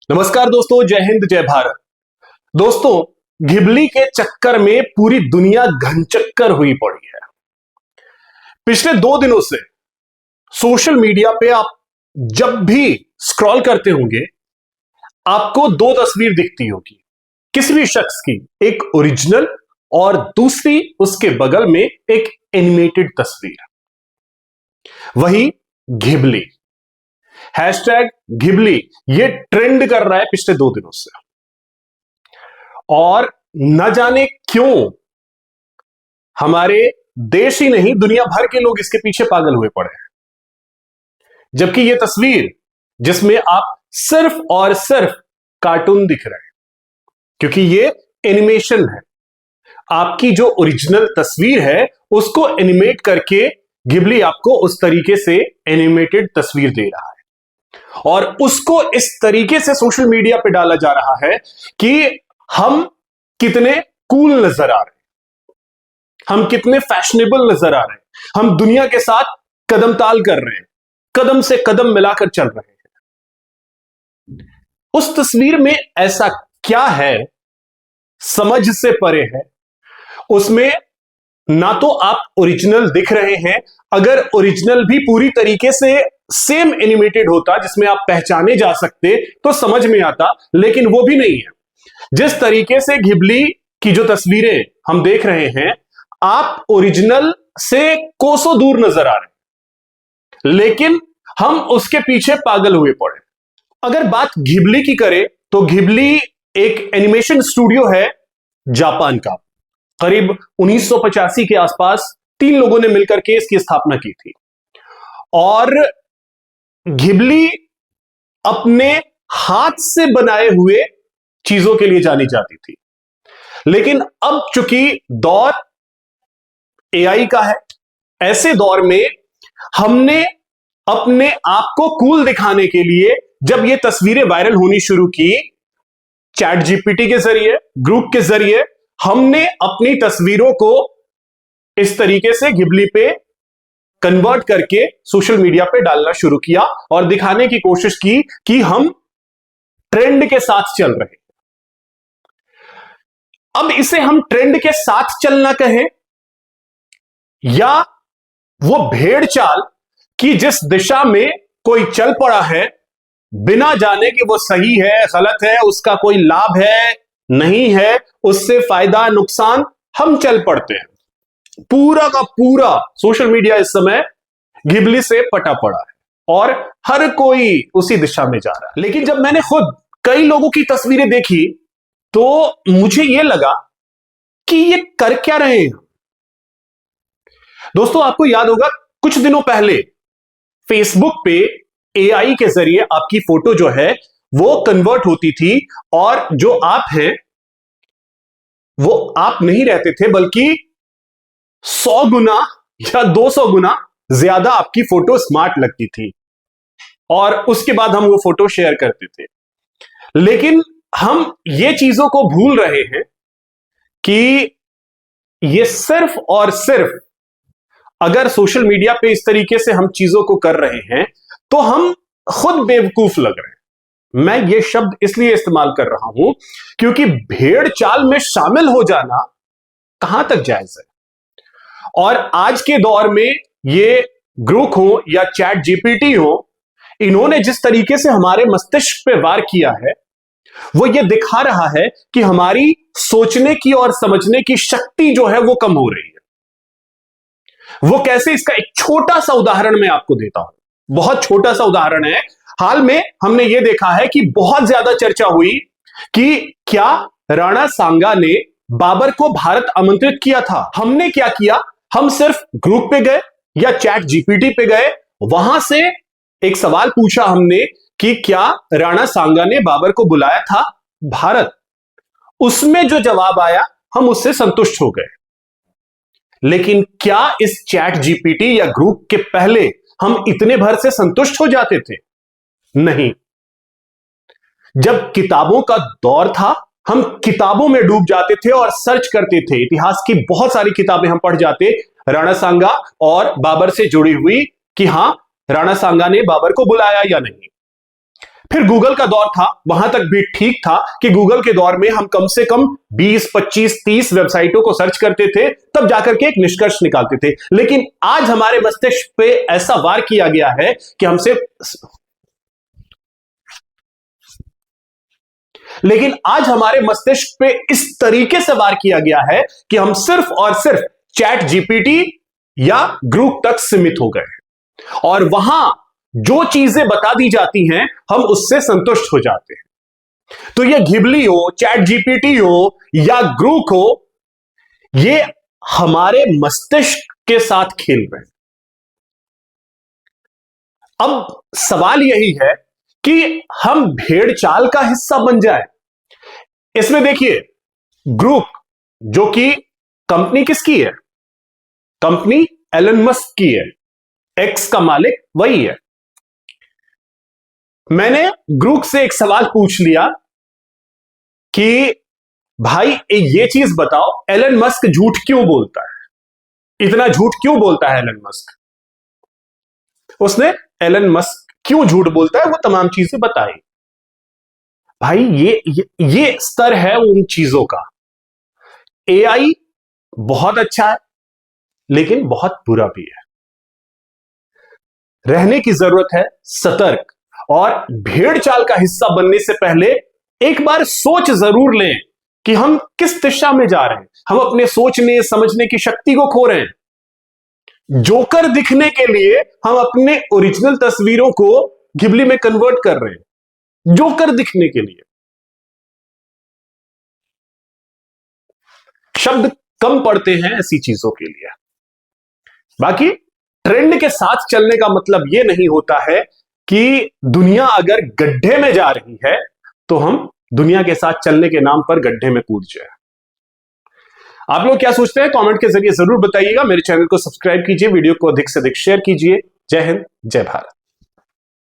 नमस्कार दोस्तों, जय हिंद जय भारत। दोस्तों, घिबली के चक्कर में पूरी दुनिया घनचक्कर हुई पड़ी है। पिछले 2 दिनों से सोशल मीडिया पे आप जब भी स्क्रॉल करते होंगे, आपको 2 तस्वीर दिखती होगी किसी भी शख्स की, एक ओरिजिनल और दूसरी उसके बगल में एक एनिमेटेड तस्वीर। वही घिबली, हैशटैग घिबली, ये ट्रेंड कर रहा है पिछले 2 दिनों से, और न जाने क्यों हमारे देश ही नहीं दुनिया भर के लोग इसके पीछे पागल हुए पड़े हैं। जबकि ये तस्वीर जिसमें आप सिर्फ और सिर्फ कार्टून दिख रहे हैं, क्योंकि ये एनिमेशन है। आपकी जो ओरिजिनल तस्वीर है उसको एनिमेट करके घिबली आपको उस तरीके से एनिमेटेड तस्वीर दे रहा है, और उसको इस तरीके से सोशल मीडिया पे डाला जा रहा है कि हम कितने कूल नजर आ रहे हैं, हम कितने फैशनेबल नजर आ रहे हैं, हम दुनिया के साथ कदम ताल कर रहे हैं, कदम से कदम मिलाकर चल रहे हैं। उस तस्वीर में ऐसा क्या है, समझ से परे है। उसमें ना तो आप ओरिजिनल दिख रहे हैं, अगर ओरिजिनल भी पूरी तरीके से सेम एनिमेटेड होता जिसमें आप पहचाने जा सकते तो समझ में आता, लेकिन वो भी नहीं है। जिस तरीके से घिबली की जो तस्वीरें हम देख रहे हैं, आप ओरिजिनल से कोसों दूर नजर आ रहे हैं, लेकिन हम उसके पीछे पागल हुए पड़े। अगर बात घिबली की करें तो घिबली एक एनिमेशन स्टूडियो है जापान का। करीब 1985 के आसपास 3 लोगों ने मिलकर के इसकी स्थापना की थी, और घिबली अपने हाथ से बनाए हुए चीजों के लिए जानी जाती थी। लेकिन अब चूंकि दौर एआई का है, ऐसे दौर में हमने अपने आप को कूल दिखाने के लिए जब ये तस्वीरें वायरल होनी शुरू की, चैट जीपीटी के जरिए, ग्रुप के जरिए, हमने अपनी तस्वीरों को इस तरीके से घिबली पे कन्वर्ट करके सोशल मीडिया पे डालना शुरू किया और दिखाने की कोशिश की कि हम ट्रेंड के साथ चल रहे हैं। अब इसे हम ट्रेंड के साथ चलना कहें या वो भेड़ चाल कि जिस दिशा में कोई चल पड़ा है, बिना जाने कि वो सही है गलत है, उसका कोई लाभ है नहीं है, उससे फायदा नुकसान, हम चल पड़ते हैं। पूरा का पूरा सोशल मीडिया इस समय घिबली से पटा पड़ा है और हर कोई उसी दिशा में जा रहा है। लेकिन जब मैंने खुद कई लोगों की तस्वीरें देखी तो मुझे यह लगा कि ये कर क्या रहे हैं। दोस्तों, आपको याद होगा कुछ दिनों पहले फेसबुक पे एआई के जरिए आपकी फोटो जो है वो कन्वर्ट होती थी, और जो आप हैं वो आप नहीं रहते थे, बल्कि 100 गुना या 200 गुना ज्यादा आपकी फोटो स्मार्ट लगती थी, और उसके बाद हम वो फोटो शेयर करते थे। लेकिन हम ये चीजों को भूल रहे हैं कि ये सिर्फ और सिर्फ अगर सोशल मीडिया पे इस तरीके से हम चीजों को कर रहे हैं तो हम खुद बेवकूफ लग रहे हैं। मैं ये शब्द इसलिए इस्तेमाल कर रहा हूं क्योंकि भेड़ चाल में शामिल हो जाना कहां तक जायज है। और आज के दौर में ये ग्रुप हो या चैट जीपीटी हो, इन्होंने जिस तरीके से हमारे मस्तिष्क पे वार किया है, वो ये दिखा रहा है कि हमारी सोचने की और समझने की शक्ति जो है वो कम हो रही है। वो कैसे, इसका एक छोटा सा उदाहरण मैं आपको देता हूं, बहुत छोटा सा उदाहरण है। हाल में हमने ये देखा है कि बहुत ज्यादा चर्चा हुई कि क्या राणा सांगा ने बाबर को भारत आमंत्रित किया था। हमने क्या किया, हम सिर्फ ग्रुप पे गए या चैट जीपीटी पे गए, वहां से एक सवाल पूछा हमने कि क्या राणा सांगा ने बाबर को बुलाया था भारत। उसमें जो जवाब आया हम उससे संतुष्ट हो गए। लेकिन क्या इस चैट जीपीटी या ग्रुप के पहले हम इतने भर से संतुष्ट हो जाते थे? नहीं। जब किताबों का दौर था, हम किताबों में डूब जाते थे और सर्च करते थे। इतिहास की बहुत सारी किताबें हम पढ़ जाते राणा सांगा और बाबर से जुड़ी हुई कि हां, राणा सांगा ने बाबर को बुलाया या नहीं। फिर गूगल का दौर था, वहां तक भी ठीक था कि गूगल के दौर में हम कम से कम 20, 25, 30 वेबसाइटों को सर्च करते थे, तब जाकर के एक निष्कर्ष निकालते थे। लेकिन आज हमारे मस्तिष्क पे ऐसा वार किया गया है कि आज हमारे मस्तिष्क पे इस तरीके से वार किया गया है कि हम सिर्फ और सिर्फ चैट जीपीटी या ग्रुप तक सीमित हो गए और वहां जो चीजें बता दी जाती हैं हम उससे संतुष्ट हो जाते हैं। तो ये घिबली हो, चैट जीपीटी हो या ग्रुप हो, ये हमारे मस्तिष्क के साथ खेल रहे हैं। अब सवाल यही है कि हम भेड़ चाल का हिस्सा बन जाए। इसमें देखिए, ग्रुप जो कि कंपनी किसकी है? कंपनी एलन मस्क की है, एक्स का मालिक वही है। मैंने ग्रुप से एक सवाल पूछ लिया कि भाई ये चीज बताओ, एलन मस्क झूठ क्यों बोलता है? इतना झूठ क्यों बोलता है एलन मस्क? उसने एलन मस्क क्यों झूठ बोलता है वो तमाम चीजें बताई। भाई ये स्तर है उन चीजों का। एआई बहुत अच्छा है लेकिन बहुत बुरा भी है। रहने की जरूरत है सतर्क, और भेड़ चाल का हिस्सा बनने से पहले एक बार सोच जरूर लें कि हम किस दिशा में जा रहे हैं। हम अपने सोचने समझने की शक्ति को खो रहे हैं। जोकर दिखने के लिए हम अपने ओरिजिनल तस्वीरों को घिबली में कन्वर्ट कर रहे हैं, जोकर दिखने के लिए। शब्द कम पड़ते हैं ऐसी चीजों के लिए। बाकी ट्रेंड के साथ चलने का मतलब यह नहीं होता है कि दुनिया अगर गड्ढे में जा रही है तो हम दुनिया के साथ चलने के नाम पर गड्ढे में कूद जाए। आप लोग क्या सोचते हैं? कमेंट के जरिए जरूर बताइएगा। मेरे चैनल को सब्सक्राइब कीजिए, वीडियो को अधिक से अधिक शेयर कीजिए। जय हिंद, जय भारत।